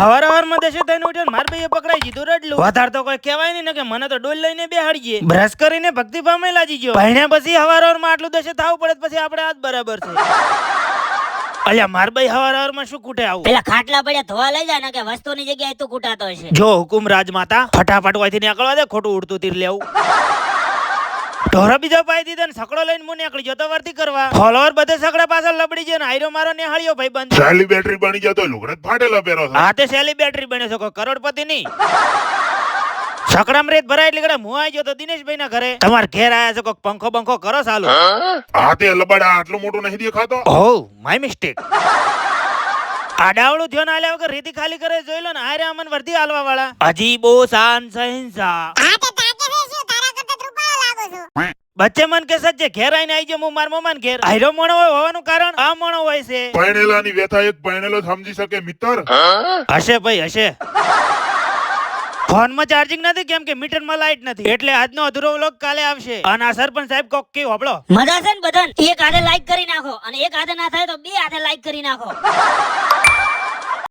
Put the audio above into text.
હવાર માં દેશે થઈને ઉઠ્યો ને માર ભાઈએ પકડાઈ દીધું રડલું. વધારે તો કોઈ કહેવાય નહીં ને કે મને તો ડોલ લઈને બેહાડીએ. બ્રશ કરીને ભક્તિ ભાવમાં લાગી ગયો. ભણ્યા પછી હવાર માં આટલું દેશે થાવું પડે પછી આપણે આજ બરાબર છે. અલ્યા માર ભાઈ હવાર માં શું કૂટે આવું? પેલા ખાટલા પડ્યા ધોવા લઈ જા ને કે વસ્તુની જગ્યાએ તું કૂટાતો હશે. જો હુકુમ રાજમાતા, ફટાફટ વાયથી નીકળવા દે, ખોટું ઉડતું તીર લેવું. ઢોરો બીજો પાઈ દીધો ને સકડો લઈને હું નીકળી જતો વર્તી કરવા. ફોલોવર બધે સકડા પાછળ લબડી ગયો ને આયરો મારો નેહાળ્યો ભાઈ બંધ. સેલી બેટરી બની જતો લુગડે ફાટેલા પહેરો છો. હા તે સેલી બેટરી બન્યો છો, કોઈ કરોડપતિ નહીં. સકડામ રેત ભરાય એટલે કડે હું આવી ગયો તો દિનેશભાઈ ના ઘરે. તમાર ઘેર આયા છે, કોક પંખો બંખો કરો ચાલુ. હા તે લબડા આટલું મોટું નહીં દેખાતો. Oh my mistake. આડાવડું થયો ને આલ્યા વગર રીતિ ખાલી કરે જોઈ લો ને. આરે અમન વર્દી હાલવા વાળા. અજીબો શાન સહિંસા. બચ્ચે મન કે સજ્જે ઘેર આઈને આવી ગયો હું માર મોમાન ઘેર. આયરો મોણો હોય હોવાનું કારણ આ મોણો હોય છે. પૈણેલાની વ્યથા એક પૈણેલો સમજી શકે મિત્ર. હશે ભાઈ હશે. ફોન માં ચાર્જિંગ નથી કેમ કે મીટર માં લાઈટ નથી એટલે આજનો અધૂરો વ્લોગ કાલે આવશે. અને આ સરપંચ સાહેબ કોક કે હોબળો મજા છે ને બધાને એક હાથે લાઈક કરી નાખો અને એક હાથે ના થાય તો બે હાથે લાઈક કરી નાખો.